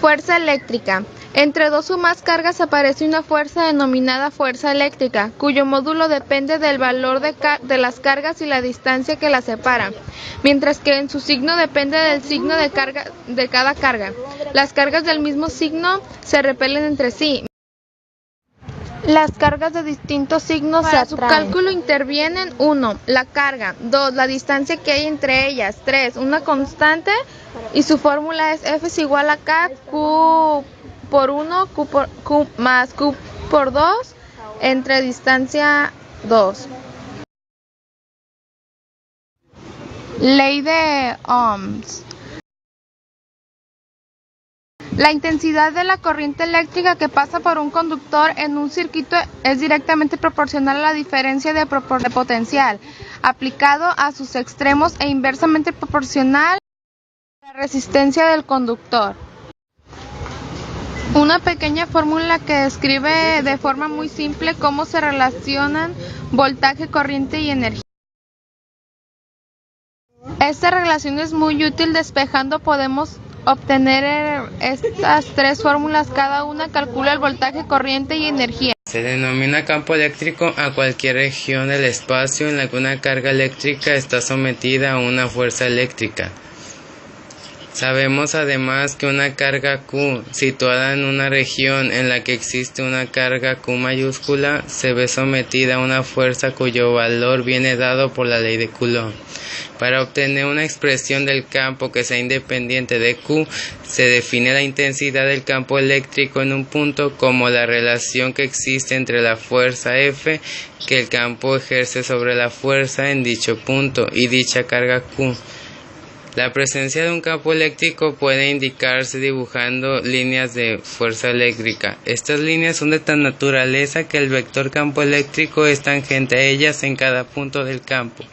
Fuerza eléctrica. Entre dos o más cargas aparece una fuerza denominada fuerza eléctrica, cuyo módulo depende del valor de las cargas y la distancia que las separa, mientras que en su signo depende del signo de cada carga. Las cargas del mismo signo se repelen entre sí. Las cargas de distintos signos se atraen. Para su cálculo intervienen 1. La carga, 2. La distancia que hay entre ellas, 3. Una constante y su fórmula es F es igual a K, Q por 1, Q más Q por 2, entre distancia 2. Ley de Ohms. La intensidad de la corriente eléctrica que pasa por un conductor en un circuito es directamente proporcional a la diferencia de potencial aplicado a sus extremos e inversamente proporcional a la resistencia del conductor. Una pequeña fórmula que describe de forma muy simple cómo se relacionan voltaje, corriente y energía. Esta relación es muy útil. Despejando podemos obtener estas tres fórmulas, cada una calcula el voltaje, corriente y energía. Se denomina campo eléctrico a cualquier región del espacio en la que una carga eléctrica está sometida a una fuerza eléctrica. Sabemos además que una carga Q situada en una región en la que existe una carga Q mayúscula se ve sometida a una fuerza cuyo valor viene dado por la ley de Coulomb. Para obtener una expresión del campo que sea independiente de Q, se define la intensidad del campo eléctrico en un punto como la relación que existe entre la fuerza F que el campo ejerce sobre la fuerza en dicho punto y dicha carga Q. La presencia de un campo eléctrico puede indicarse dibujando líneas de fuerza eléctrica. Estas líneas son de tal naturaleza que el vector campo eléctrico es tangente a ellas en cada punto del campo.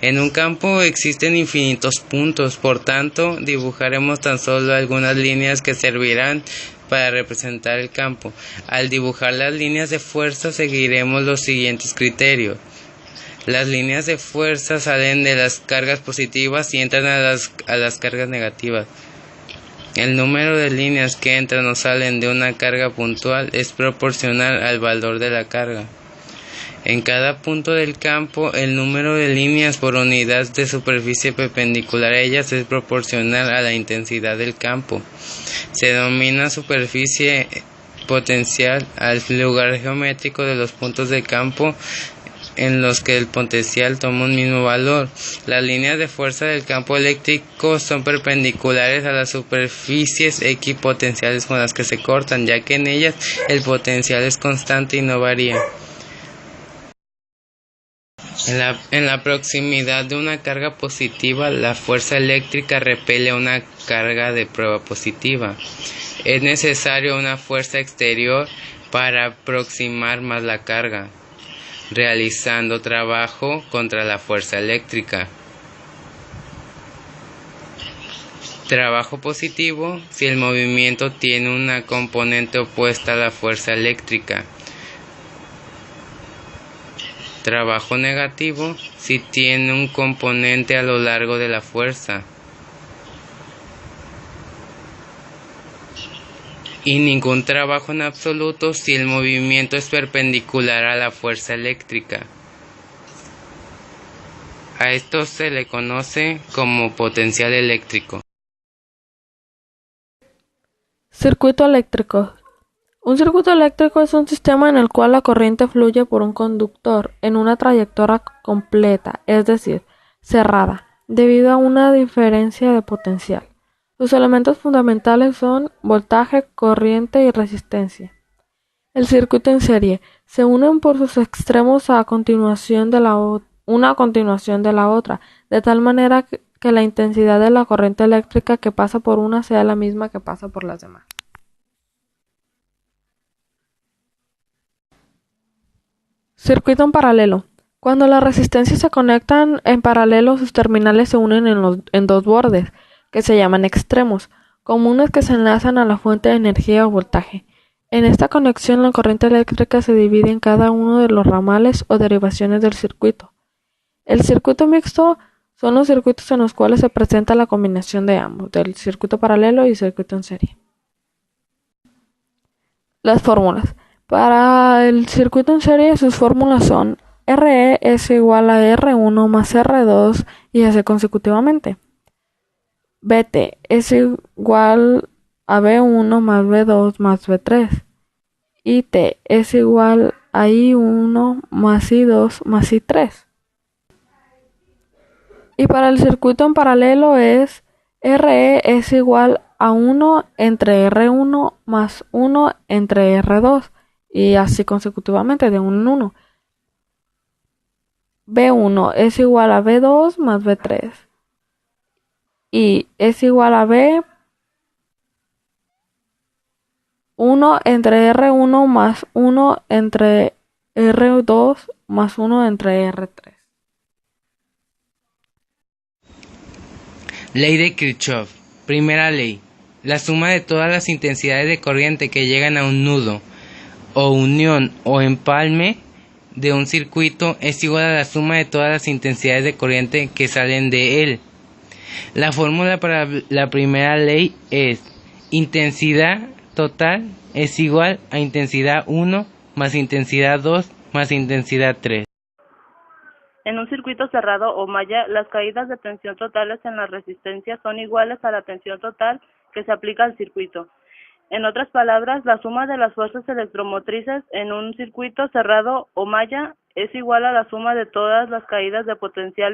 En un campo existen infinitos puntos, por tanto, dibujaremos tan solo algunas líneas que servirán para representar el campo. Al dibujar las líneas de fuerza seguiremos los siguientes criterios. Las líneas de fuerza salen de las cargas positivas y entran a las cargas negativas. El número de líneas que entran o salen de una carga puntual es proporcional al valor de la carga. En cada punto del campo, el número de líneas por unidad de superficie perpendicular a ellas es proporcional a la intensidad del campo. Se denomina superficie potencial al lugar geométrico de los puntos de campo en los que el potencial toma un mismo valor. Las líneas de fuerza del campo eléctrico son perpendiculares a las superficies equipotenciales con las que se cortan, ya que en ellas el potencial es constante y no varía. En la proximidad de una carga positiva, la fuerza eléctrica repele una carga de prueba positiva. Es necesario una fuerza exterior para aproximar más la carga, realizando trabajo contra la fuerza eléctrica. Trabajo positivo si el movimiento tiene una componente opuesta a la fuerza eléctrica. Trabajo negativo si tiene un componente a lo largo de la fuerza. Y ningún trabajo en absoluto si el movimiento es perpendicular a la fuerza eléctrica. A esto se le conoce como potencial eléctrico. Circuito eléctrico. Un circuito eléctrico es un sistema en el cual la corriente fluye por un conductor en una trayectoria completa, es decir, cerrada, debido a una diferencia de potencial. Sus elementos fundamentales son voltaje, corriente y resistencia. El circuito en serie se unen por sus extremos una a continuación de la otra, de tal manera que la intensidad de la corriente eléctrica que pasa por una sea la misma que pasa por las demás. Circuito en paralelo. Cuando las resistencias se conectan en paralelo, sus terminales se unen en dos bordes, que se llaman extremos, comunes que se enlazan a la fuente de energía o voltaje. En esta conexión, la corriente eléctrica se divide en cada uno de los ramales o derivaciones del circuito. El circuito mixto son los circuitos en los cuales se presenta la combinación de ambos, del circuito paralelo y circuito en serie. Las fórmulas. Para el circuito en serie, sus fórmulas son RE es igual a R1 más R2 y así consecutivamente. BT es igual a B1 más B2 más B3. IT es igual a I1 más I2 más I3. Y para el circuito en paralelo es RE es igual a 1 entre R1 más 1 entre R2 y así consecutivamente de 1 en 1. B1 es igual a B2 más B3 y es igual a B1 entre R1 más 1 entre R2 más 1 entre R3. Ley de Kirchhoff. Primera ley. La suma de todas las intensidades de corriente que llegan a un nudo, o unión o empalme de un circuito es igual a la suma de todas las intensidades de corriente que salen de él. La fórmula para la primera ley es intensidad total es igual a intensidad 1 más intensidad 2 más intensidad 3. En un circuito cerrado o malla, las caídas de tensión totales en la resistencia son iguales a la tensión total que se aplica al circuito. En otras palabras, la suma de las fuerzas electromotrices en un circuito cerrado o malla es igual a la suma de todas las caídas de potencial